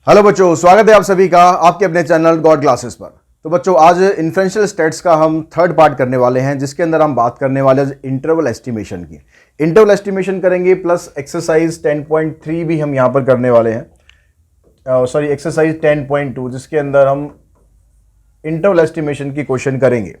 Hello बच्चों, स्वागत है आप सभी का आपके अपने चैनल गॉड क्लासेस पर। तो बच्चों, आज इन्फ्रेंशियल स्टेट्स का हम थर्ड पार्ट करने वाले हैं, जिसके अंदर हम बात करने वाले हैं इंटरवल एस्टिमेशन की। इंटरवल एस्टिमेशन करेंगे प्लस एक्सरसाइज 10.3 भी हम यहाँ पर करने वाले हैं। सॉरी, एक्सरसाइज 10.2, जिसके अंदर हम इंटरवल एस्टिमेशन की क्वेश्चन करेंगे।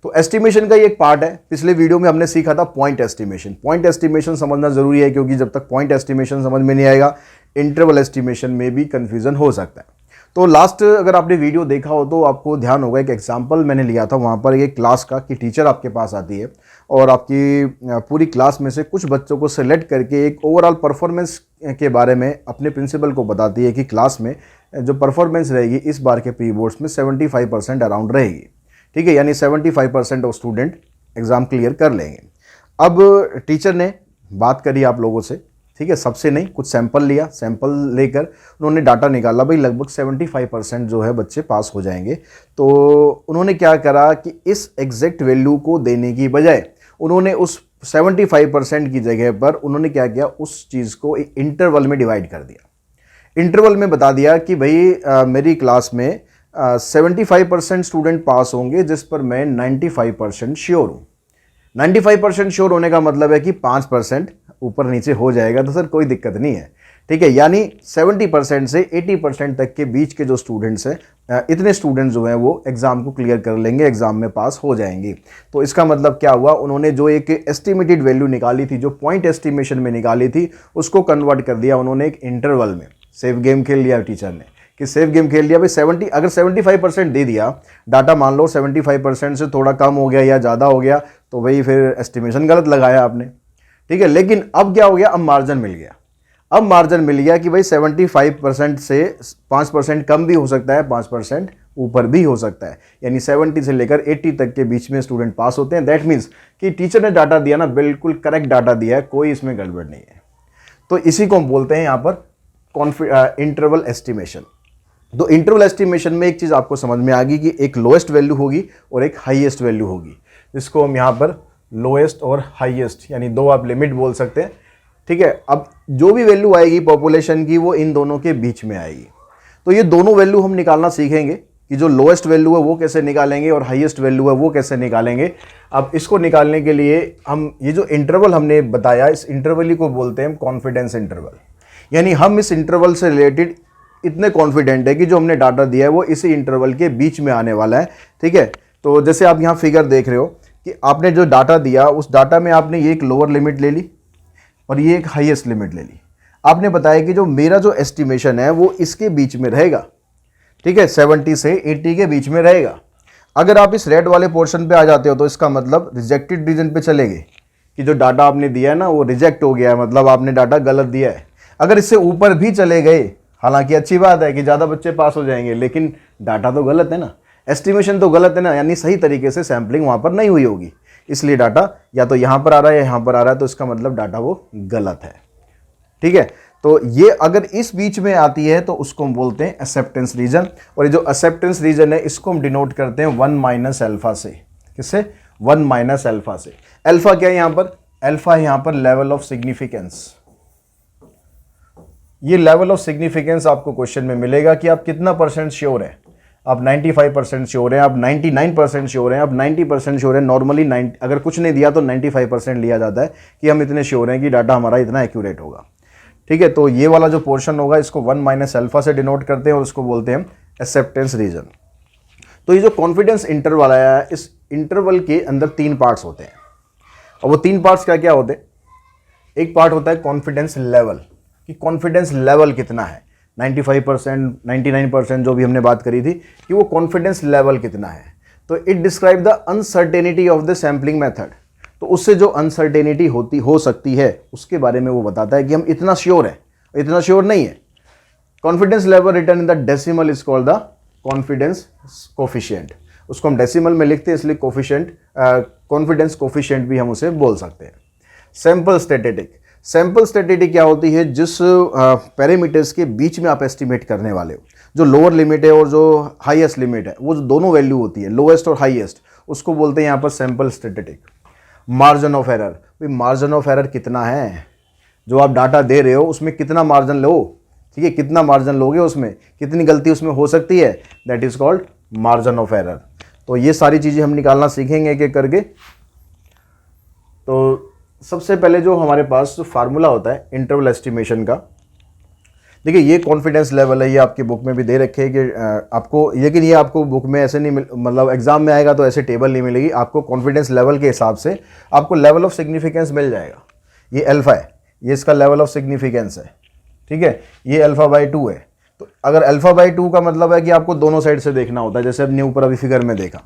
तो एस्टिमेशन का ये एक पार्ट है। पिछले वीडियो में हमने सीखा था पॉइंट एस्टिमेशन। पॉइंट एस्टिमेशन समझना जरूरी है, क्योंकि जब तक पॉइंट एस्टिमेशन समझ में नहीं आएगा, इंटरवल एस्टिमेशन में भी कंफ्यूजन हो सकता है। तो लास्ट अगर आपने वीडियो देखा हो तो आपको ध्यान होगा, एक एग्जांपल मैंने लिया था वहाँ पर एक क्लास का, कि टीचर आपके पास आती है और आपकी पूरी क्लास में से कुछ बच्चों को सेलेक्ट करके एक ओवरऑल परफॉर्मेंस के बारे में अपने प्रिंसिपल को बताती है कि क्लास में जो परफॉर्मेंस रहेगी इस बार के प्री बोर्ड्स में 75% अराउंड रहेगी। ठीक है, यानी 75% ऑफ स्टूडेंट एग्ज़ाम क्लियर कर लेंगे। अब टीचर ने बात करी आप लोगों से, ठीक है, सबसे नहीं, कुछ सैंपल लिया, सैंपल लेकर उन्होंने डाटा निकाला, भाई लगभग 75% जो है बच्चे पास हो जाएंगे। तो उन्होंने क्या करा कि इस एग्जैक्ट वैल्यू को देने की बजाय उन्होंने उस 75% की जगह पर उन्होंने क्या किया, उस चीज़ को एक इंटरवल में डिवाइड कर दिया। इंटरवल में बता दिया कि भाई मेरी क्लास में 75% स्टूडेंट पास होंगे, जिस पर मैं 95% श्योर हूँ। 95% श्योर होने का मतलब है कि 5% ऊपर नीचे हो जाएगा तो सर कोई दिक्कत नहीं है। ठीक है, यानी 70% से 80% तक के बीच के जो स्टूडेंट्स हैं, इतने स्टूडेंट्स जो हैं वो एग्ज़ाम को क्लियर कर लेंगे, एग्ज़ाम में पास हो जाएंगे। तो इसका मतलब क्या हुआ, उन्होंने जो एक एस्टिमेटेड वैल्यू निकाली थी, जो पॉइंट एस्टिमेशन में निकाली थी, उसको कन्वर्ट कर दिया उन्होंने एक इंटरवल में। सेफ गेम खेल लिया टीचर ने, कि सेफ गेम खेल लिया। भाई अगर 75% दे दिया डाटा, मान लो 75% से थोड़ा कम हो गया या ज़्यादा हो गया, तो भाई फिर एस्टिमेशन गलत लगाया आपने। ठीक है, लेकिन अब क्या हो गया, अब मार्जिन मिल गया। अब मार्जिन मिल गया कि भाई 75% से 5% कम भी हो सकता है, 5% ऊपर भी हो सकता है, यानी 70 से लेकर 80 तक के बीच में स्टूडेंट पास होते हैं। दैट मीन्स कि टीचर ने डाटा दिया ना, बिल्कुल करेक्ट डाटा दिया है, कोई इसमें गड़बड़ नहीं है। तो इसी को हम बोलते हैं यहाँ पर इंटरवल एस्टिमेशन। तो इंटरवल एस्टिमेशन में एक चीज़ आपको समझ में आ गई कि एक लोएस्ट वैल्यू होगी और एक हाईएस्ट वैल्यू होगी, जिसको हम यहाँ पर लोएस्ट और हाईएस्ट, यानी दो आप लिमिट बोल सकते हैं। ठीक है, अब जो भी वैल्यू आएगी पॉपुलेशन की, वो इन दोनों के बीच में आएगी। तो ये दोनों वैल्यू हम निकालना सीखेंगे कि जो लोएस्ट वैल्यू है वो कैसे निकालेंगे और हाईएस्ट वैल्यू है वो कैसे निकालेंगे। अब इसको निकालने के लिए हम ये जो इंटरवल हमने बताया, इस इंटरवल ही को बोलते हैं कॉन्फिडेंस इंटरवल। यानी हम इस इंटरवल से रिलेटेड इतने कॉन्फिडेंट है कि जो हमने डाटा दिया है वो इसी इंटरवल के बीच में आने वाला है। ठीक है, तो जैसे आप यहाँ फिगर देख रहे हो कि आपने जो डाटा दिया, उस डाटा में आपने ये एक लोअर लिमिट ले ली और ये एक हाईएस्ट लिमिट ले ली। आपने बताया कि जो मेरा जो एस्टिमेशन है वो इसके बीच में रहेगा। ठीक है, 70 से 80 के बीच में रहेगा। अगर आप इस रेड वाले पोर्शन पे आ जाते हो तो इसका मतलब रिजेक्टेड रीजन पे चले गए, कि जो डाटा आपने दिया है ना वो रिजेक्ट हो गया है, मतलब आपने डाटा गलत दिया है। अगर इससे ऊपर भी चले गए, हालांकि अच्छी बात है कि ज़्यादा बच्चे पास हो जाएंगे, लेकिन डाटा तो गलत है ना, एस्टिमेशन तो गलत है ना, यानी सही तरीके से सैम्पलिंग वहाँ पर नहीं हुई होगी, इसलिए डाटा या तो यहाँ पर आ रहा है या यहाँ पर आ रहा है, तो इसका मतलब डाटा वो गलत है। ठीक है, तो ये अगर इस बीच में आती है तो उसको हम बोलते हैं एक्सेप्टेंस रीजन। और ये जो एक्सेप्टेंस रीजन है इसको हम डिनोट करते हैं 1 - अल्फा से। किससे? 1 - अल्फा से। अल्फा क्या है यहाँ पर? अल्फा है यहाँ पर लेवल ऑफ सिग्निफिकेंस। ये लेवल ऑफ सिग्निफिकेंस आपको क्वेश्चन में मिलेगा कि आप कितना परसेंट श्योर है। आप 95% श्योर हैं, आप 99% श्योर हैं, आप 90% श्योर हैं। नॉर्मली अगर कुछ नहीं दिया तो 95% लिया जाता है कि हम इतने श्योर हैं कि डाटा हमारा इतना एक्यूरेट होगा। ठीक है, तो ये वाला जो पोर्शन होगा इसको 1 - अल्फा से डिनोट करते हैं और उसको बोलते हैं एक्सेप्टेंस रीजन। तो ये जो कॉन्फिडेंस इंटरवल आया है, इस इंटरवल के अंदर 3 पार्ट्स होते हैं। और वो 3 पार्ट्स क्या क्या होते हैं? एक पार्ट होता है कॉन्फिडेंस लेवल, कि कॉन्फिडेंस लेवल कितना है, 95%, 99% जो भी हमने बात करी थी, कि वो कॉन्फिडेंस लेवल कितना है। तो it describe the uncertainty of the sampling method. तो उससे जो अनसर्टेनिटी हो सकती है उसके बारे में वो बताता है कि हम इतना श्योर है, इतना श्योर नहीं है। Confidence level return in the decimal is called the confidence coefficient. उसको हम डेसिमल में लिखते हैं, इसलिए कोफिशिएंट, कॉन्फिडेंस कोफिशिएंट भी हम उसे बोल सकते हैं। Sample statistic. सैंपल स्टैटिस्टिक क्या होती है? जिस पैरामीटर्स के बीच में आप एस्टिमेट करने वाले हो, जो लोअर लिमिट है और जो हाईएस्ट लिमिट है, वो दोनों वैल्यू होती है, लोएस्ट और हाईएस्ट, उसको बोलते हैं यहाँ पर sample statistic. Margin of error. भाई मार्जिन ऑफ एरर कितना है? जो आप डाटा दे रहे हो उसमें कितना मार्जिन लो, ठीक है, कितना मार्जिन लोगे उसमें, कितनी गलती उसमें हो सकती है, that is called margin of error. तो ये सारी चीज़ें हम निकालना सीखेंगे एक एक करके। तो सबसे पहले जो हमारे पास फार्मूला होता है इंटरवल एस्टिमेशन का, देखिए ये कॉन्फिडेंस लेवल है, ये आपकी बुक में भी दे रखे है कि आपको, लेकिन ये आपको बुक में ऐसे नहीं मतलब एग्जाम में आएगा तो ऐसे टेबल नहीं मिलेगी आपको, कॉन्फिडेंस लेवल के हिसाब से आपको लेवल ऑफ सिग्निफिकेंस मिल जाएगा। ये अल्फा है, ये इसका लेवल ऑफ सिग्निफिकेंस है, ठीक है, ये अल्फा बाई 2 है। तो अगर अल्फा बाई 2 का मतलब है कि आपको दोनों साइड से देखना होता है, जैसे हमने ऊपर अभी फिगर में देखा,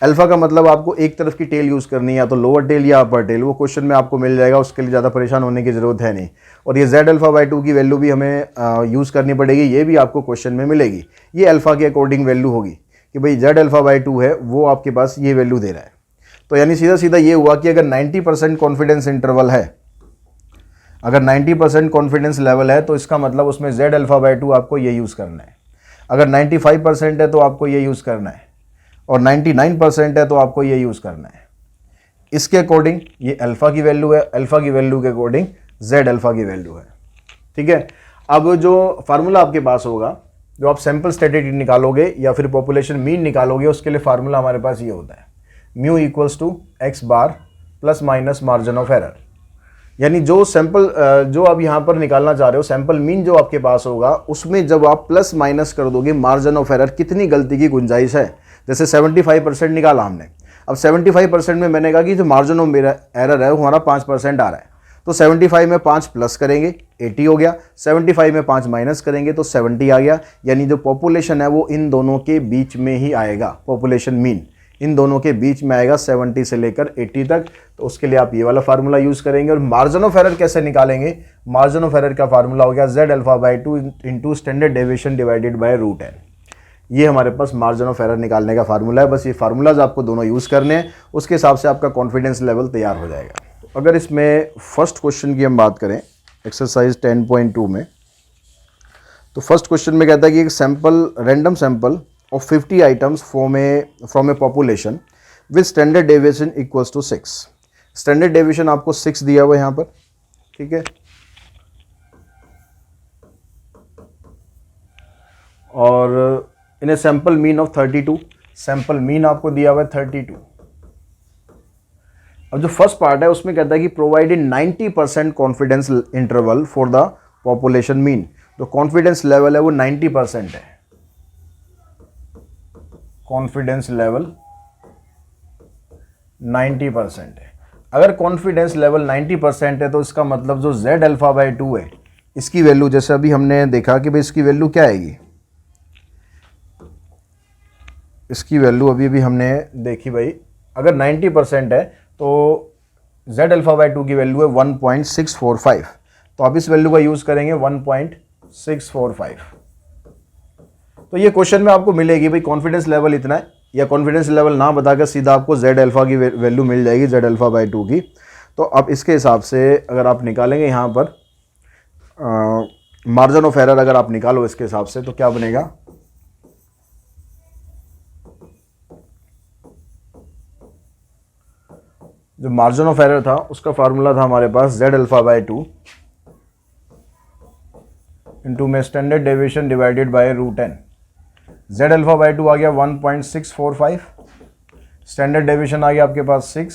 अल्फा का मतलब आपको एक तरफ की टेल यूज़ करनी है, या तो लोअर टेल या अपर टेल, वो क्वेश्चन में आपको मिल जाएगा, उसके लिए ज़्यादा परेशान होने की ज़रूरत है नहीं। और ये जेड अल्फा बाई 2 की वैल्यू भी हमें यूज़ करनी पड़ेगी, ये भी आपको क्वेश्चन में मिलेगी। ये अल्फा के अकॉर्डिंग वैल्यू होगी कि भाई जेड अल्फा बाई 2 है, वो आपके पास ये वैल्यू दे रहा है। तो यानी सीधा सीधा ये हुआ कि अगर 90% कॉन्फिडेंस इंटरवल है, अगर 90% कॉन्फिडेंस लेवल है, तो इसका मतलब उसमें जेड अल्फा बाई 2 आपको ये यूज़ करना है। अगर 95% है तो आपको ये यूज़ करना है, और 99% है तो आपको ये यूज़ करना है। इसके अकॉर्डिंग ये अल्फ़ा की वैल्यू है, अल्फ़ा की वैल्यू के अकॉर्डिंग जेड अल्फ़ा की वैल्यू है, ठीक है। अब जो फार्मूला आपके पास होगा, जो आप सैम्पल स्टैटिस्टिक निकालोगे या फिर पॉपुलेशन मीन निकालोगे, उसके लिए फार्मूला हमारे पास ये होता है, mu equals to x bar plus minus margin of error. यानी जो सैंपल जो आप यहाँ पर निकालना चाह रहे हो, सैंपल मीन जो आपके पास होगा, उसमें जब आप प्लस माइनस कर दोगे मार्जिन ऑफ एरर, कितनी गलती की गुंजाइश है। जैसे 75% निकाला हमने, अब 75% में मैंने कहा कि जो मार्जिन ऑफ मेरा एरर है वो हमारा 5% आ रहा है, तो 75 में 5 प्लस करेंगे 80 हो गया, 75 में 5 माइनस करेंगे तो 70 आ गया। यानी जो पॉपुलेशन है वो इन दोनों के बीच में ही आएगा, पॉपुलेशन मीन इन दोनों के बीच में आएगा 70 से लेकर 80 तक। तो उसके लिए आप ये वाला फार्मूला यूज़ करेंगे। और मार्जिन ऑफ एरर कैसे निकालेंगे, मार्जिन ऑफ एरर का फार्मूला हो गया z alpha by 2 into standard deviation divided by root n. ये हमारे पास मार्जिन ऑफ एरर निकालने का फार्मूला है। बस ये फार्मूलाज आपको दोनों यूज़ करने हैं, उसके हिसाब से आपका कॉन्फिडेंस लेवल तैयार हो जाएगा। तो अगर इसमें फर्स्ट क्वेश्चन की हम बात करें एक्सरसाइज 10.2 में, तो फर्स्ट क्वेश्चन में कहता है कि एक sample, random sample of 50 items from a population with standard deviation equals to 6। Standard deviation आपको 6 दिया हुआ है यहाँ पर, ठीक है, और in a sample mean of 32, sample mean आपको दिया हुआ है 32। अब जो फर्स्ट पार्ट है उसमें कहता है कि provided 90% confidence interval for the population mean. तो कॉन्फिडेंस लेवल है वो 90% है, कॉन्फिडेंस लेवल 90% है। अगर कॉन्फिडेंस लेवल 90% है तो इसका मतलब जो जेड अल्फा बाई 2 है, इसकी वैल्यू, जैसे अभी हमने देखा कि भाई इसकी वैल्यू क्या आएगी, इसकी वैल्यू अभी हमने देखी भाई, अगर 90% है तो जेड अल्फा बाई 2 की वैल्यू है 1.645। तो आप इस वैल्यू का यूज़ करेंगे 1.645। तो ये क्वेश्चन में आपको मिलेगी भाई कॉन्फिडेंस लेवल इतना है, या कॉन्फिडेंस लेवल ना बताकर सीधा आपको जेड अल्फा की वैल्यू मिल जाएगी, जेड अल्फा बाई 2 की। तो अब इसके हिसाब से अगर आप निकालेंगे यहाँ पर मार्जिन ऑफ एरर, अगर आप निकालो इसके हिसाब से तो क्या बनेगा, जो मार्जिन ऑफ एरर था उसका फार्मूला था हमारे पास जेड अल्फा बाई 2 इंटू में standard deviation divided by root n. Z alpha by 2 आ गया 1.645, स्टैंडर्ड डेविएशन आ गया आपके पास 6,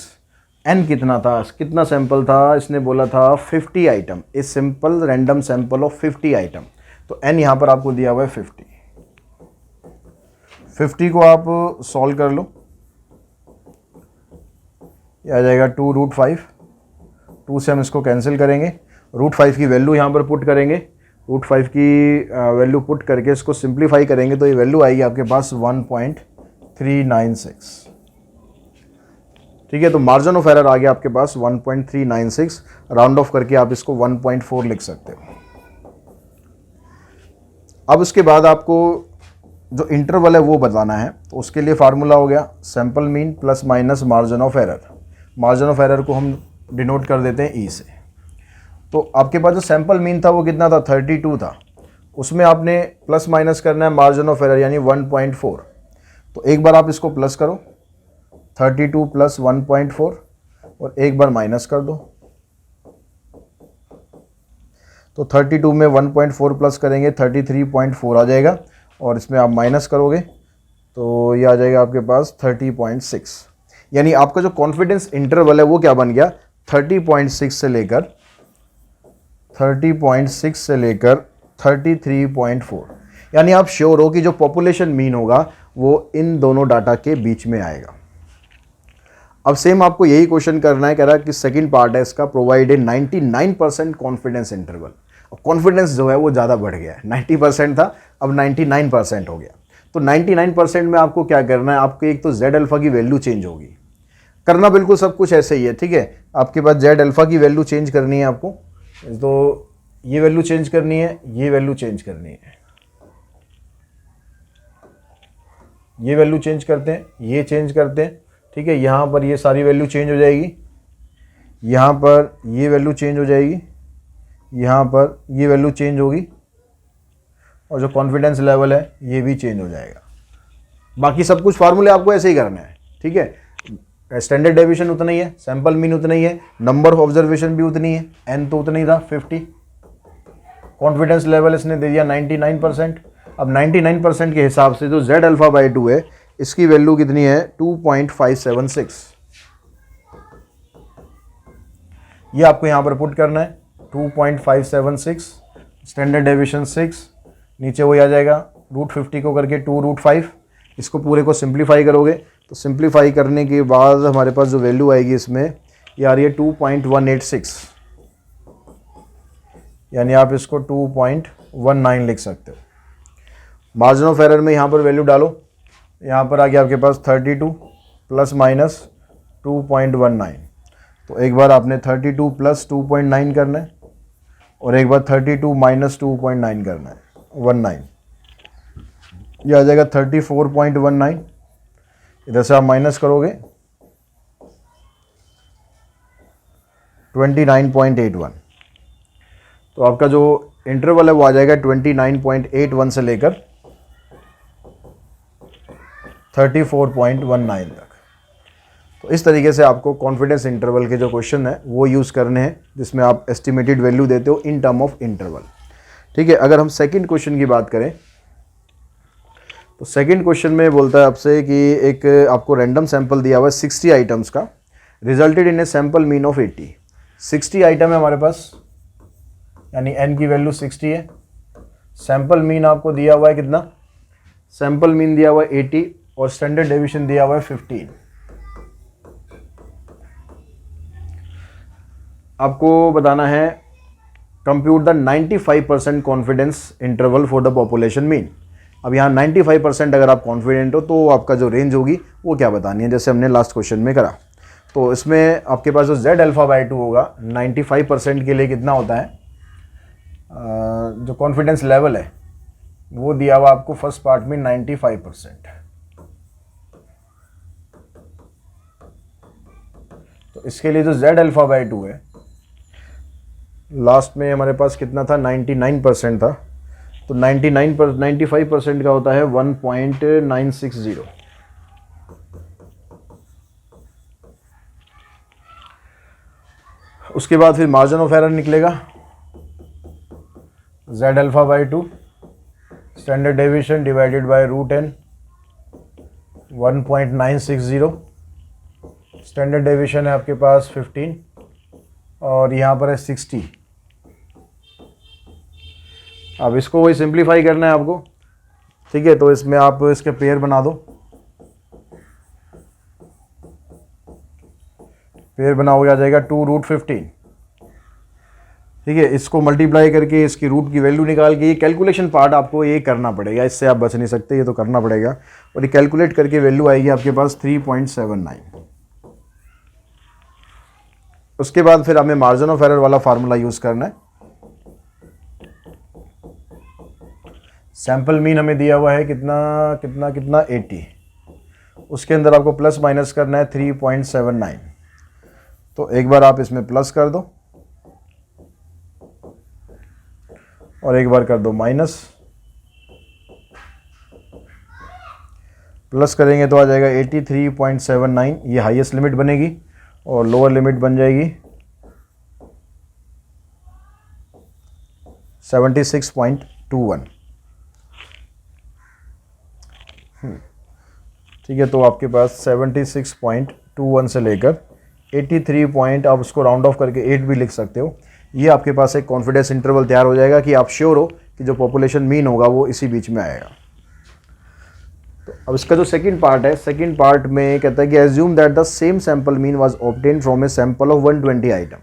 एन कितना था, कितना सैंपल था, इसने बोला था 50 item, a simple random sample of 50 item. तो एन यहाँ पर आपको दिया हुआ है 50 को आप सॉल्व कर लो, ये आ जाएगा 2√5, 2 से हम इसको कैंसिल करेंगे, √5 की वैल्यू यहाँ पर पुट करेंगे, √5 की वैल्यू पुट करके इसको सिंप्लीफाई करेंगे तो ये वैल्यू आएगी आपके पास 1.396। ठीक है, तो मार्जिन ऑफ एरर आ गया आपके पास 1.396, राउंड ऑफ करके आप इसको 1.4 लिख सकते हो। अब उसके बाद आपको जो इंटरवल है वो बताना है, तो उसके लिए फार्मूला हो गया sample mean plus minus margin of error. Margin of error को हम डिनोट कर देते हैं ई से। तो आपके पास जो सैंपल मीन था वो कितना था, 32 था, उसमें आपने प्लस माइनस करना है मार्जिन ऑफ एरर यानी 1.4। तो एक बार आप इसको प्लस करो 32 प्लस 1.4 और एक बार माइनस कर दो। तो 32 में 1.4 प्लस करेंगे 33.4 आ जाएगा, और इसमें आप माइनस करोगे तो ये आ जाएगा आपके पास 30.6। यानी आपका जो कॉन्फिडेंस इंटरवल है वो क्या बन गया, 30.6 से लेकर 33.4। यानी आप श्योर हो कि जो पॉपुलेशन मीन होगा वो इन दोनों डाटा के बीच में आएगा। अब सेम आपको यही क्वेश्चन करना है, कह रहा है कि सेकंड पार्ट है इसका, प्रोवाइड ए 99% कॉन्फिडेंस इंटरवल। अब कॉन्फिडेंस जो है वो ज़्यादा बढ़ गया है, 90% था अब 99% हो गया। तो 99% में आपको क्या करना है, आपके एक तो जेड अल्फा की वैल्यू चेंज होगी, करना बिल्कुल सब कुछ ऐसे ही है, ठीक है। आपके पास जेड अल्फा की वैल्यू चेंज करनी है आपको, तो ये वैल्यू चेंज करनी है, ये वैल्यू चेंज करनी है, ये वैल्यू चेंज करते हैं, ये चेंज करते हैं, ठीक है। यहाँ पर ये सारी वैल्यू चेंज हो जाएगी, यहाँ पर ये वैल्यू चेंज हो जाएगी, यहाँ पर ये वैल्यू चेंज होगी, और जो कॉन्फिडेंस लेवल है ये भी चेंज हो जाएगा। बाकी सब कुछ फार्मूले आपको ऐसे ही करना है, ठीक है। स्टैंडर्ड डेविएशन उतना ही है, सैंपल मीन उतना ही है, नंबर ऑफ ऑब्जर्वेशन भी उतनी है, एन तो उतना ही था 50, कॉन्फिडेंस लेवल इसने दे दिया 99%। अब 99% के हिसाब से जो जेड अल्फा बाई 2 है इसकी वैल्यू कितनी है, 2.576। ये आपको यहाँ पर पुट करना है 2.576, स्टैंडर्ड डेविएशन 6, नीचे वही आ जाएगा √50 को करके 2√5। इसको पूरे को सिंप्लीफाई करोगे तो सिंप्लीफाई करने के बाद हमारे पास जो वैल्यू आएगी इसमें ये आ रही है 2.186, यानी आप इसको 2.19 लिख सकते हो। मार्जिन ऑफ एरर में यहाँ पर वैल्यू डालो, यहाँ पर आ गया आपके पास 32 प्लस माइनस 2.19। तो एक बार आपने 32 प्लस 2.9 करना है, और एक बार 32 माइनस 2.9 करना है, 19। यह आ जाएगा 34.19। इधर से आप माइनस करोगे 29.81। तो आपका जो इंटरवल है वो आ जाएगा 29.81 से लेकर 34.19 तक। तो इस तरीके से आपको कॉन्फिडेंस इंटरवल के जो क्वेश्चन है वो यूज़ करने हैं, जिसमें आप एस्टिमेटेड वैल्यू देते हो इन टर्म ऑफ इंटरवल, ठीक है। अगर हम सेकंड क्वेश्चन की बात करें तो सेकंड क्वेश्चन में बोलता है आपसे कि एक आपको रैंडम सैंपल दिया हुआ है 60 आइटम्स का, resulted in a sample mean of 80। 60 item है हमारे पास, यानी n की वैल्यू 60 है। सैंपल मीन आपको दिया हुआ है कितना, सैंपल मीन दिया हुआ है 80, और स्टैंडर्ड डेविएशन दिया हुआ है 15। आपको बताना है compute the 95% confidence interval for the population mean. अब यहाँ 95% अगर आप कॉन्फिडेंट हो तो आपका जो रेंज होगी वो क्या बतानी है, जैसे हमने लास्ट क्वेश्चन में करा। तो इसमें आपके पास जो जेड अल्फा बाई 2 होगा 95% के लिए कितना होता है, जो कॉन्फिडेंस लेवल है वो दिया हुआ आपको फर्स्ट पार्ट में 95%। तो इसके लिए जो जेड अल्फा बाई 2 है, लास्ट में हमारे पास कितना था, 99% था। तो 95% का होता है 1.960। उसके बाद फिर मार्जिन ऑफ एरर निकलेगा Z alpha by 2 standard deviation divided bye √n, 1.960। Standard deviation है आपके पास 15, और यहाँ पर है 60। अब इसको वही सिंप्लीफाई करना है आपको, ठीक है। तो इसमें आप इसके पेयर बना दो, पेयर बनाओगे आ जाएगा 2√15, ठीक है। इसको मल्टीप्लाई करके इसकी रूट की वैल्यू निकाल के, ये कैलकुलेशन पार्ट आपको ये करना पड़ेगा, इससे आप बच नहीं सकते, ये तो करना पड़ेगा। और ये कैलकुलेट करके वैल्यू आएगी आपके पास 3.79। उसके बाद फिर हमें मार्जिन ऑफ एरर वाला फार्मूला यूज़ करना है। सैंपल मीन हमें दिया हुआ है कितना कितना कितना 80, उसके अंदर आपको प्लस माइनस करना है 3.79। तो एक बार आप इसमें प्लस कर दो और एक बार कर दो माइनस। प्लस करेंगे तो आ जाएगा 83.79, ये हाईएस्ट लिमिट बनेगी, और लोअर लिमिट बन जाएगी 76.21। ठीक है, तो आपके पास 76.21 से लेकर 83 पॉइंट, आप उसको राउंड ऑफ करके 8 भी लिख सकते हो। ये आपके पास एक कॉन्फिडेंस इंटरवल तैयार हो जाएगा कि आप श्योर हो कि जो पॉपुलेशन मीन होगा वो इसी बीच में आएगा। तो अब इसका जो सेकंड पार्ट है, सेकंड पार्ट में कहता है कि assume that the same sample mean was obtained from a sample of 120 item.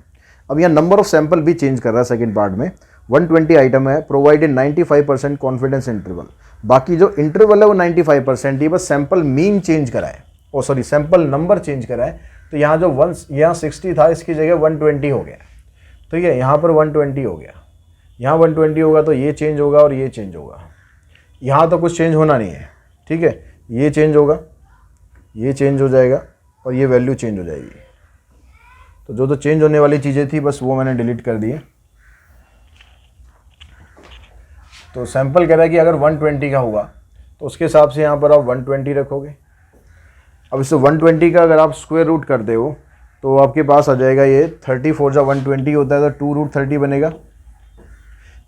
अब यहाँ नंबर ऑफ सैंपल भी चेंज कर रहा है सेकंड पार्ट में। 120 आइटम है, प्रोवाइडेड 95% कॉन्फिडेंस इंटरवल। बाकी जो इंटरवल है वो 95% ही, बस सैंपल मीन चेंज करा है, ओ सॉरी सैंपल नंबर चेंज करा है। तो यहाँ जो यहाँ 60 था इसकी जगह 120 हो गया। तो ये यहाँ पर 120 हो गया, यहाँ 120 होगा तो ये चेंज होगा और ये चेंज होगा। यहाँ तो कुछ चेंज होना नहीं है, ठीक है। ये चेंज होगा, ये चेंज हो जाएगा और ये वैल्यू चेंज हो जाएगी। तो जो चेंज होने वाली चीज़ें थी बस वो मैंने डिलीट कर दी है। तो सैंपल कह रहा है कि अगर 120 का हुआ तो उसके हिसाब से यहाँ पर आप 120 रखोगे। अब इससे 120 का अगर आप स्क्वायर रूट करते हो तो आपके पास आ जाएगा ये 34 जब 120 होता है तो 2√30 बनेगा।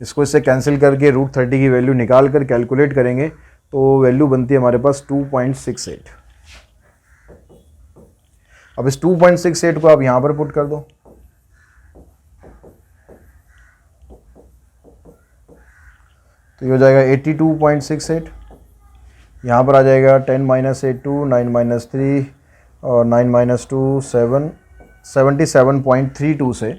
इसको इससे कैंसिल करके √30 की वैल्यू निकाल कर कैलकुलेट करेंगे तो वैल्यू बनती है हमारे पास 2.68। अब इस 2.68 को आप यहाँ पर पुट कर दो, तो ये हो जाएगा 82.68। यहाँ पर आ जाएगा 10 - 8 2, 9 - 3 और 9 - 2 7, 77.32 से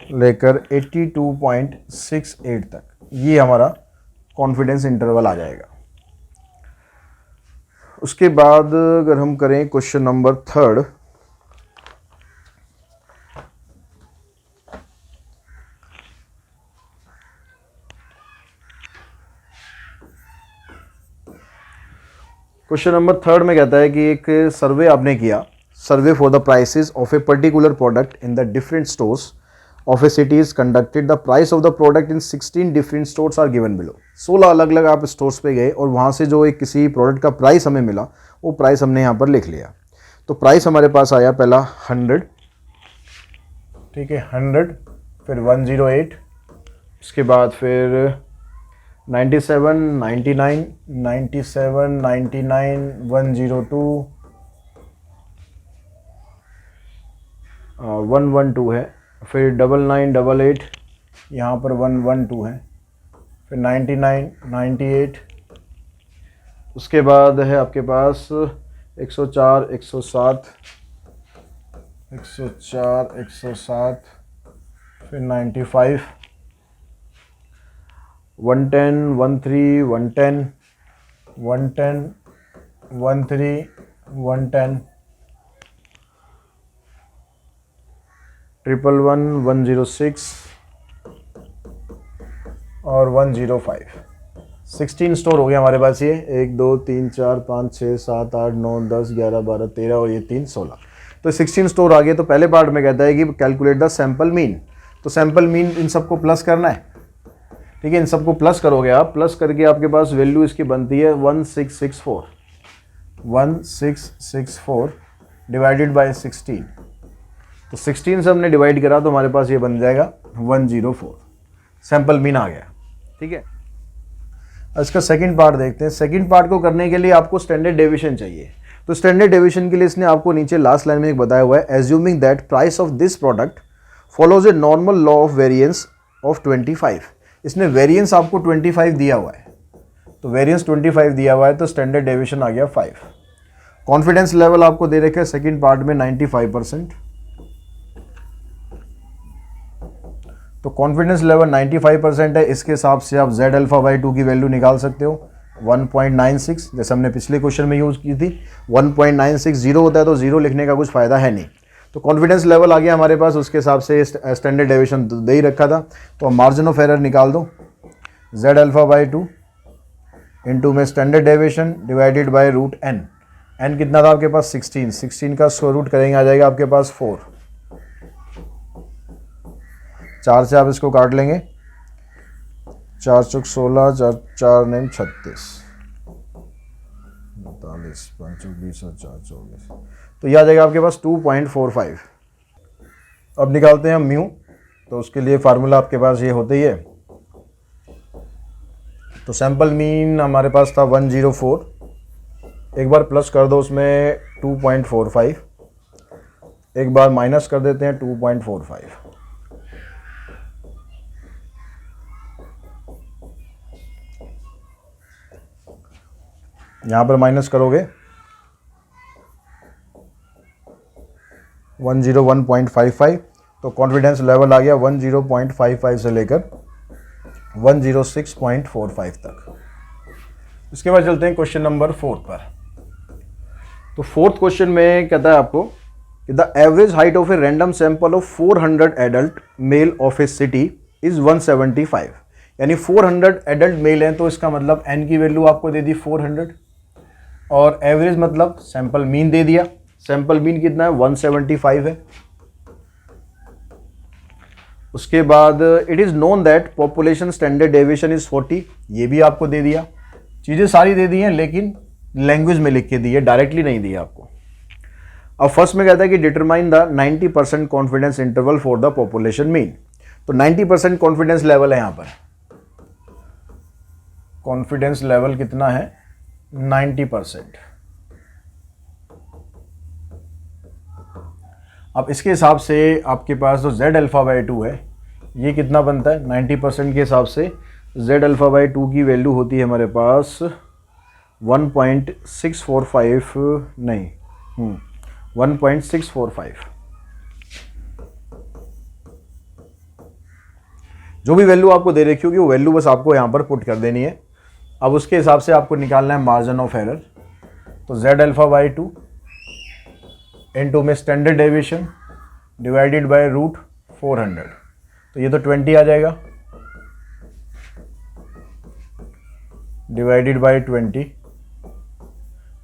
लेकर 82.68 तक ये हमारा कॉन्फिडेंस इंटरवल आ जाएगा। उसके बाद अगर हम करें क्वेश्चन नंबर 3, क्वेश्चन नंबर 3 में कहता है कि एक सर्वे आपने किया, survey for the prices of a particular product in the different stores of a city is conducted. The price of the product in 16 different stores are given below. 16 अलग अलग आप स्टोर्स पे गए और वहाँ से जो एक किसी प्रोडक्ट का प्राइस हमें मिला वो प्राइस हमने यहाँ पर लिख लिया। तो प्राइस हमारे पास आया पहला 100, ठीक है 100, फिर 108, उसके बाद फिर 97, 99, 97, 99, 102, 112 है, फिर 9988, यहाँ पर 112 है, फिर 99, 98, उसके बाद है आपके पास 104, 107, 104, 107, फिर 95, 110, 13, 110, 110, 13, 110, 111, 106 और 105। 16 स्टोर हो गया हमारे पास ये, 1 2 3 4 5 6 7 8 9 10 11 12 13 और ये 3 16। तो 16 स्टोर आ गए। तो पहले पार्ट में कहता है कि कैलकुलेट द सैंपल मीन। तो सैंपल मीन इन सबको प्लस करना है, ठीक है। इन सबको प्लस करोगे आप, प्लस करके आपके पास वैल्यू इसकी बनती है 1664, 1664 डिवाइडेड बाय 16। तो 16 से हमने डिवाइड करा तो हमारे पास ये बन जाएगा 104, सैंपल मीन आ गया, ठीक है। इसका सेकंड पार्ट देखते हैं। सेकंड पार्ट को करने के लिए आपको स्टैंडर्ड डेविएशन चाहिए। तो स्टैंडर्ड डेविएशन के लिए इसने आपको नीचे लास्ट लाइन में एक बताया हुआ है, assuming that price of this product follows a normal law of variance of 25। इसने वेरिएंस आपको 25 दिया हुआ है, तो वेरिएंस 25 दिया हुआ है तो स्टैंडर्ड डेविएशन आ गया 5। कॉन्फिडेंस लेवल आपको दे रखे सेकंड पार्ट में 95%। तो कॉन्फिडेंस लेवल 95% है, इसके हिसाब से आप Z∝/2 की वैल्यू निकाल सकते हो 1.96, जैसे हमने पिछले क्वेश्चन में यूज़ की थी। 1.96 जीरो होता है तो जीरो लिखने का कुछ फ़ायदा है नहीं। तो कॉन्फिडेंस लेवल आ गया हमारे पास, उसके हिसाब से स्टैंडर्ड डेविएशन दे ही रखा था। तो मार्जिन ऑफ एरर निकाल दो, Z∝/2 इंटू में standard deviation divided bye √n। n कितना था आपके पास 16, 16 का स्क्वायर रूट करेंगे आ जाएगा आपके पास 4। 4 से आप इसको काट लेंगे, 4 चौक 16, 4 9 36, 45, 5 चौक 20 और 4 24, तो यह आ जाएगा आपके पास 2.45। अब निकालते हैं म्यू। तो उसके लिए फार्मूला आपके पास ये होता ही है। तो सैंपल मीन हमारे पास था 104, एक बार प्लस कर दो उसमें 2.45, एक बार माइनस कर देते हैं 2.45। यहाँ पर माइनस करोगे 101.55, तो कॉन्फिडेंस लेवल आ गया 10.55 से लेकर 106.45 तक। इसके बाद चलते हैं क्वेश्चन नंबर 4 पर। तो फोर्थ क्वेश्चन में कहता है आपको कि the average height of a random sample of 400 adult male of a city is 175, यानी 400 एडल्ट मेल हैं, तो इसका मतलब n की वैल्यू आपको दे दी 400 और एवरेज मतलब सैंपल मीन दे दिया। सैंपल मीन कितना है 175 है। उसके बाद it is known that population standard deviation is 40, ये भी आपको दे दिया। चीजें सारी दे दी हैं लेकिन लैंग्वेज में लिख के दी है, डायरेक्टली नहीं दिया आपको। अब फर्स्ट में कहता है कि determine the 90% confidence interval for the population mean. तो 90% कॉन्फिडेंस लेवल है, यहां पर कॉन्फिडेंस लेवल कितना है 90%। अब इसके हिसाब से आपके पास जो z अल्फा बाई 2 है ये कितना बनता है 90% के हिसाब से z अल्फा बाई 2 की वैल्यू होती है हमारे पास 1.645 नहीं 1.645। जो भी वैल्यू आपको दे रखी होगी वो वैल्यू बस आपको यहां पर पुट कर देनी है। अब उसके हिसाब से आपको निकालना है मार्जिन ऑफ एरर। तो z अल्फा बाई 2 इनटू में standard deviation divided by root 400, तो ये तो 20 आ जाएगा डिवाइडेड बाय 20,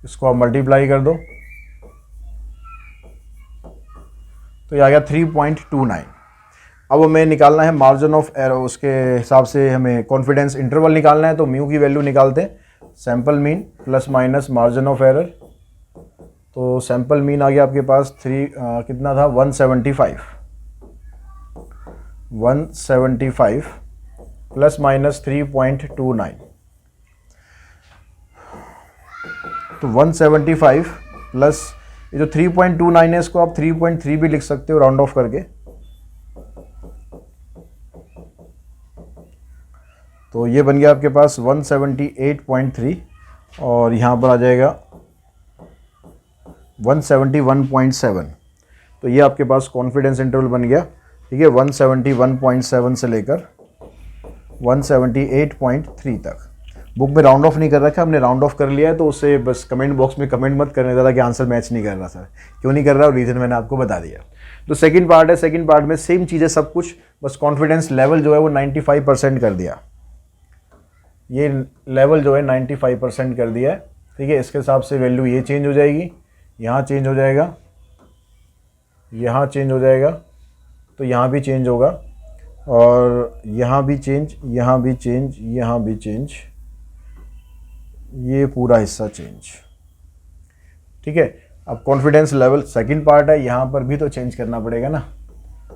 इसको आप मल्टीप्लाई कर दो तो ये आ गया 3.29। अब हमें निकालना है मार्जिन ऑफ एरर, उसके हिसाब से हमें कॉन्फिडेंस इंटरवल निकालना है। तो म्यू की वैल्यू निकालते हैं sample mean plus minus margin of error. तो सैंपल मीन आ गया आपके पास कितना था 175 प्लस माइनस 3.29, तो 175 प्लस ये जो 3.29 है इसको आप 3.3 भी लिख सकते हो राउंड ऑफ करके। तो ये बन गया आपके पास 178.3 और यहाँ पर आ जाएगा 171.7। तो ये आपके पास कॉन्फिडेंस इंटरवल बन गया, ठीक है, 171.7 से लेकर 178.3 तक। बुक में राउंड ऑफ नहीं कर रखा, हमने राउंड ऑफ कर लिया है, तो उससे बस कमेंट बॉक्स में कमेंट मत करने ज़्यादा कि आंसर मैच नहीं कर रहा सर। क्यों नहीं कर रहा, रीज़न मैंने आपको बता दिया। तो सेकंड पार्ट है, सेकंड पार्ट में सेम चीज़ है सब कुछ, बस कॉन्फिडेंस लेवल जो है वो 95% कर दिया। ये लेवल जो है 95% कर दिया है, ठीक है। इसके हिसाब से वैल्यू ये चेंज हो जाएगी, यहाँ चेंज हो जाएगा, यहाँ चेंज हो जाएगा, तो यहाँ भी चेंज होगा और यहाँ भी चेंज, यहाँ भी चेंज, यहाँ भी चेंज, ये पूरा हिस्सा चेंज, ठीक है। अब कॉन्फिडेंस लेवल सेकंड पार्ट है, यहाँ पर भी तो चेंज करना पड़ेगा ना।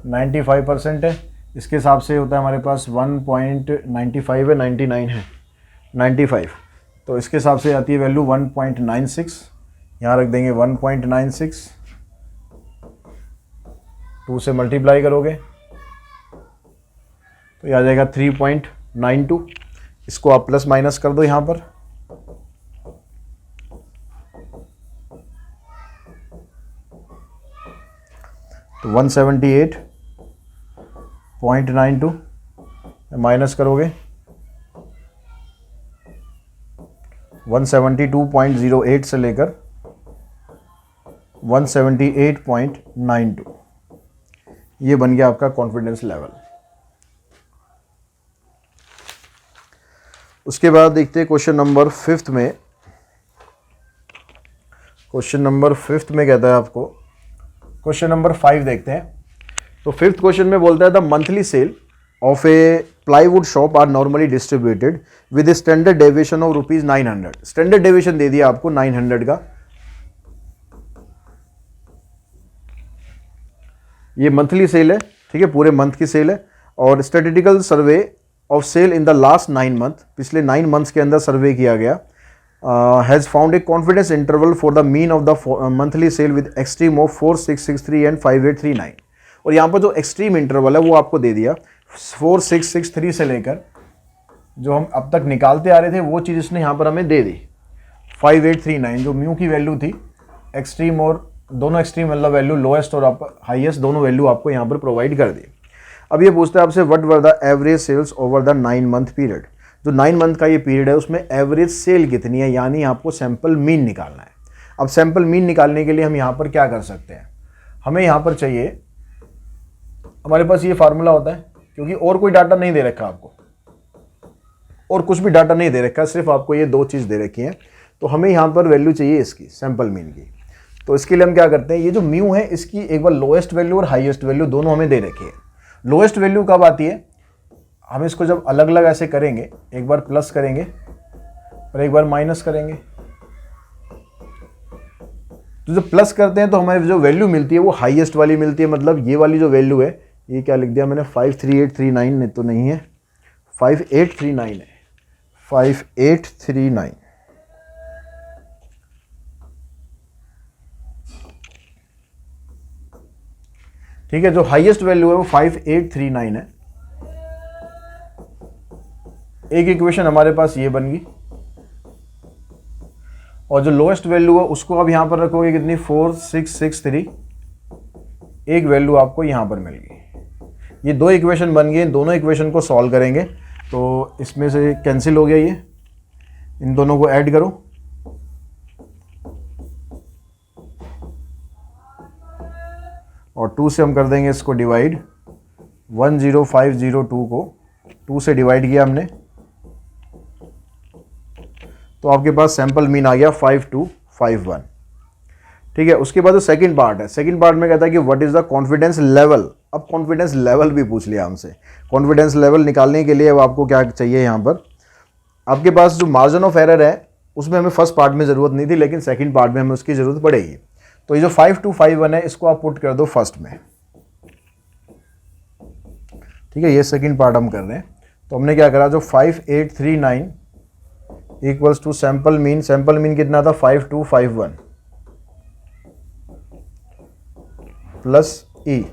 95% है, इसके हिसाब से होता है हमारे पास 1.95 है, 99 है 95, तो इसके हिसाब से आती है वैल्यू 1.96। यहाँ रख देंगे 1.96, 2 से मल्टीप्लाई करोगे तो ये आ जाएगा 3.92। इसको आप प्लस माइनस कर दो यहाँ पर, तो 178.92 माइनस करोगे 172.08 से लेकर 178.92, ये बन गया आपका कॉन्फिडेंस लेवल। उसके बाद देखते हैं क्वेश्चन नंबर 5 में। क्वेश्चन नंबर 5 में कहता है आपको, क्वेश्चन नंबर 5 देखते हैं। तो 5th क्वेश्चन में बोलता है the monthly sale of a plywood shop are normally distributed with standard deviation of ₹900। Standard deviation दे दिया आपको 900 का। ये मंथली सेल है, ठीक है, पूरे मंथ की सेल है। और statistical survey of sale in the last 9 month, पिछले 9 मंथ्स के अंदर सर्वे किया गया, has found a confidence interval for the mean of the monthly sale with extreme of 4663 and 5839। और यहाँ पर जो एक्सट्रीम इंटरवल है वो आपको दे दिया 4663 से लेकर जो हम अब तक निकालते आ रहे थे वो चीज़ इसने यहाँ पर हमें दे दी 5839, जो म्यू की वैल्यू थी एक्सट्रीम और दोनों एक्सट्रीम मतलब वैल्यू लोएस्ट और हाईएस्ट दोनों वैल्यू आपको यहाँ पर प्रोवाइड कर दी। अब ये पूछता है आपसे what were the average sales over the 9 month period. जो 9 मंथ का ये पीरियड है उसमें एवरेज सेल कितनी है, यानी आपको सैंपल मीन निकालना है। अब सैंपल मीन निकालने के लिए हम यहाँ पर क्या कर सकते हैं, हमें यहाँ पर चाहिए, हमारे पास ये फार्मूला होता है क्योंकि और कोई डाटा नहीं दे रखा आपको, और कुछ भी डाटा नहीं दे रखा, सिर्फ आपको ये 2 चीज़ दे रखी हैं। तो हमें यहाँ पर वैल्यू चाहिए इसकी सैंपल मीन की। तो इसके लिए हम क्या करते हैं, ये जो म्यू है इसकी एक बार लोएस्ट वैल्यू और हाईएस्ट वैल्यू दोनों हमें दे रखी है। लोएस्ट वैल्यू कब आती है, हम इसको जब अलग अलग ऐसे करेंगे, एक बार प्लस करेंगे और एक बार माइनस करेंगे, तो जब प्लस करते हैं तो हमारी जो वैल्यू मिलती है वो हाईएस्ट वाली मिलती है। मतलब ये वाली जो वैल्यू है, ये क्या लिख दिया मैंने 53839 तो नहीं है, 5839 है, 5839। ठीक है, जो हाईएस्ट वैल्यू है वो 5839 है। एक इक्वेशन हमारे पास ये बन गई, और जो लोएस्ट वैल्यू है उसको अब यहां पर रखोगे कितनी 4663, एक वैल्यू आपको यहां पर मिल गई। ये 2 इक्वेशन बन गए, दोनों इक्वेशन को सॉल्व करेंगे तो इसमें से कैंसिल हो गया, ये इन दोनों को ऐड करो और 2 से हम कर देंगे इसको डिवाइड, 10502 को 2 से डिवाइड किया हमने तो आपके पास सैंपल मीन आ गया 5251। ठीक है, उसके बाद जो सेकंड पार्ट है, सेकंड पार्ट में कहता है कि what is the confidence level. अब कॉन्फिडेंस लेवल भी पूछ लिया हमसे। कॉन्फिडेंस लेवल निकालने के लिए अब आपको क्या चाहिए, यहाँ पर आपके पास जो मार्जिन ऑफ एरर है उसमें हमें फर्स्ट पार्ट में ज़रूरत नहीं थी, लेकिन सेकंड पार्ट में हमें उसकी ज़रूरत पड़ेगी। तो ये जो 5251 है इसको आप पुट कर दो फर्स्ट में। ठीक है, ये सेकंड पार्ट हम कर रहे हैं। तो हमने क्या करा, जो 5839 equals to sample mean, sample mean कितना था 5251 प्लस ई,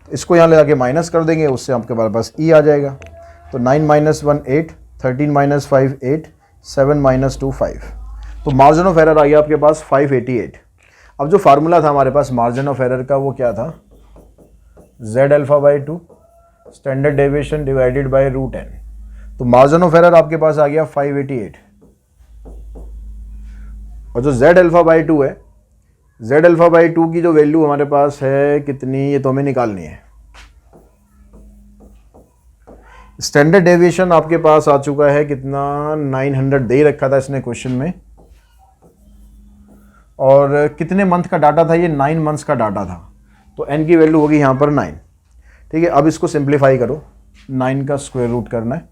इसको यहाँ ले आके माइनस कर देंगे, उससे आपके पास ई आ जाएगा। तो 9 - 1 8, 13 - 5 8, 7 - 2 5। तो मार्जिन ऑफ एरर आ गया आपके पास 588। अब जो फार्मूला था हमारे पास मार्जिन ऑफ एरर का वो क्या था, z alpha by 2 standard deviation divided by √n। तो मार्जिन ऑफ एरर आपके पास आ गया 588, और जो z अल्फा बाई 2 है, z अल्फा बाई 2 की जो वैल्यू हमारे पास है कितनी, ये तो हमें निकालनी है। स्टैंडर्ड डेविएशन आपके पास आ चुका है कितना, 900 दे रखा था इसने क्वेश्चन में, और कितने मंथ का डाटा था, ये 9 मंथ्स का डाटा था। तो n की वैल्यू होगी यहाँ पर 9। ठीक है, अब इसको सिंप्लीफाई करो, 9 का स्क्वायर रूट करना है,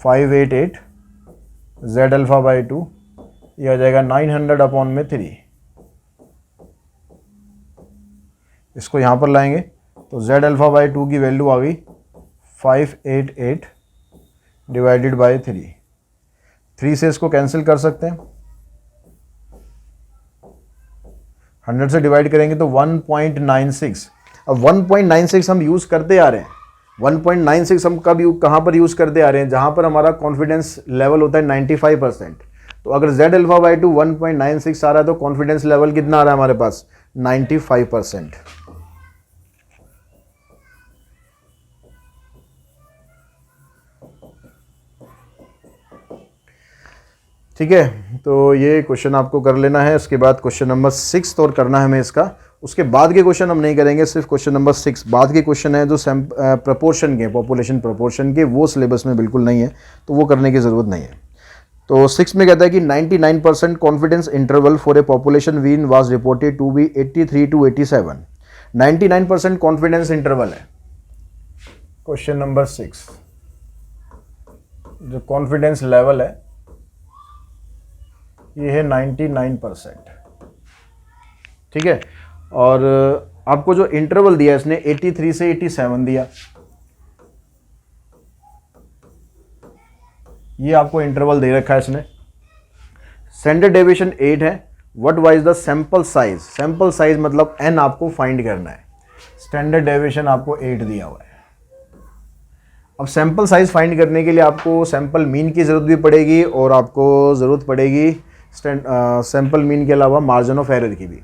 588 z अल्फा बाई 2, ये आ जाएगा 900/3। इसको यहाँ पर लाएंगे तो z अल्फा बाई 2 की वैल्यू आ गई 588 डिवाइडेड बाई 3। 3 से इसको कैंसिल कर सकते हैं, 100 से डिवाइड करेंगे तो 1.96। अब 1.96 हम यूज़ करते आ रहे हैं। 1.96 हम कहाँ पर यूज़ करते आ रहे हैं, जहाँ पर हमारा कॉन्फिडेंस लेवल होता है 95%। तो अगर z अल्फा बाई 2 1.96 आ रहा है तो कॉन्फिडेंस लेवल कितना आ रहा है हमारे पास, 95%। ठीक है, तो ये क्वेश्चन आपको कर लेना है। उसके बाद क्वेश्चन नंबर 6 और करना है हमें इसका। उसके बाद के क्वेश्चन हम नहीं करेंगे, सिर्फ क्वेश्चन नंबर 6 बाद के क्वेश्चन है जो प्रपोर्शन के, पॉपुलेशन प्रपोर्शन के, वो सिलेबस में बिल्कुल नहीं है, तो वो करने की ज़रूरत नहीं है। तो 6 में कहता है कि 99% confidence interval for a population mean was reported to be 83 to 87। 99% confidence interval है। क्वेश्चन नंबर 6 जो कॉन्फिडेंस लेवल है ये है 99%। ठीक है, और आपको जो इंटरवल दिया इसने 83 से 87 दिया, ये आपको इंटरवल दे रखा है इसने। स्टैंडर्ड डेविएशन 8 है। What wise the sample size, sample size मतलब n आपको फाइंड करना है। स्टैंडर्ड डेविएशन आपको 8 दिया हुआ है। अब सैंपल साइज फाइंड करने के लिए आपको सैंपल मीन की ज़रूरत भी पड़ेगी और आपको ज़रूरत पड़ेगी सैंपल मीन के अलावा मार्जिन ऑफ एरर की भी।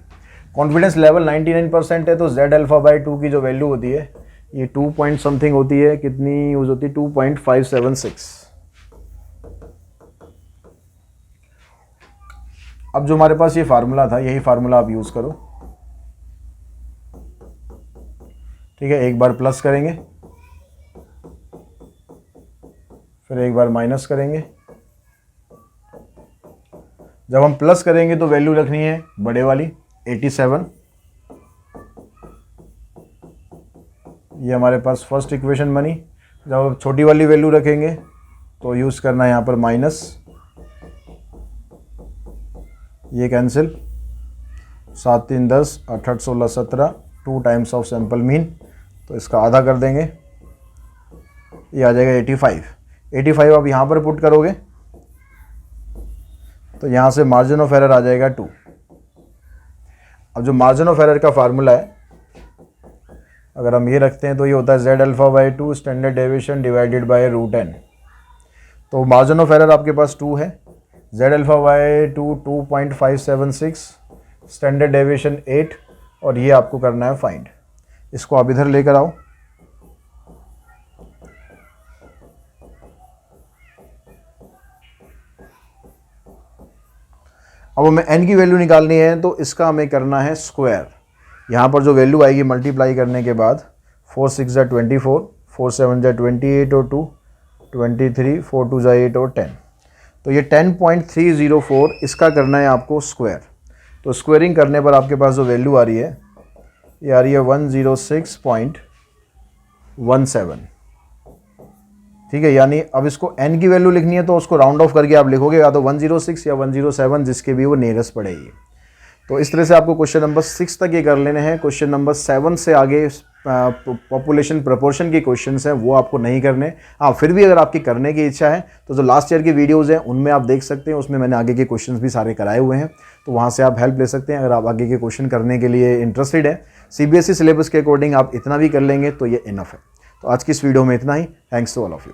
कॉन्फिडेंस लेवल 99% है, तो z अल्फा बाई 2 की जो वैल्यू होती है ये 2 पॉइंट समथिंग होती है, कितनी यूज होती है 2.576। अब जो हमारे पास ये फार्मूला था यही फार्मूला आप यूज़ करो, ठीक है। एक बार प्लस करेंगे, फिर एक बार माइनस करेंगे। जब हम प्लस करेंगे तो वैल्यू रखनी है बड़े वाली 87, ये हमारे पास फर्स्ट इक्वेशन बनी। जब आप छोटी वाली वैल्यू रखेंगे तो यूज़ करना है यहाँ पर माइनस, ये cancel, 7 3 10 8 8 16 17, 2 times of sample mean, तो इसका आधा कर देंगे, ये आ जाएगा 85। 85 आप यहाँ पर पुट करोगे तो यहाँ से मार्जिन ऑफ एरर आ जाएगा 2। अब जो मार्जिन ऑफ एरर का फार्मूला है अगर हम ये रखते हैं तो ये होता है z alpha by 2 standard deviation divided by root n। तो मार्जिन ऑफ एरर आपके पास 2 है, z alpha by 2 2.576, standard deviation 8, और ये आपको करना है फाइंड। इसको आप इधर लेकर आओ। अब हमें n की वैल्यू निकालनी है तो इसका हमें करना है स्क्वायर। यहाँ पर जो वैल्यू आएगी मल्टीप्लाई करने के बाद 4 6 जा 24, 4 7 जा 28 और 2 23, 4 2 जा 8 और 10, तो ये 10.304 इसका करना है आपको स्क्वायर। तो स्क्वायरिंग करने पर आपके पास जो वैल्यू आ रही है ये आ रही है 106.17, ठीक है। यानी अब इसको n की वैल्यू लिखनी है तो उसको राउंड ऑफ करके आप लिखोगे या तो 106 या 107, जिसके भी वो नियरेस्ट पड़ेगी। तो इस तरह से आपको क्वेश्चन नंबर 6 तक ये कर लेने हैं। क्वेश्चन नंबर 7 से आगे पॉपुलेशन प्रोपोर्शन के क्वेश्चंस हैं वो आपको नहीं करने। हाँ, फिर भी अगर आपकी करने की इच्छा है तो जो लास्ट ईयर की वीडियोस हैं उनमें आप देख सकते हैं, उसमें मैंने आगे के क्वेश्चंस भी सारे कराए हुए हैं, तो वहाँ से आप हेल्प ले सकते हैं अगर आप आगे के क्वेश्चन करने के लिए इंटरेस्टेड है। CBSE सिलेबस के अकॉर्डिंग आप इतना भी कर लेंगे तो ये इनफ है। तो आज की इस वीडियो में इतना ही। Thanks to all of you.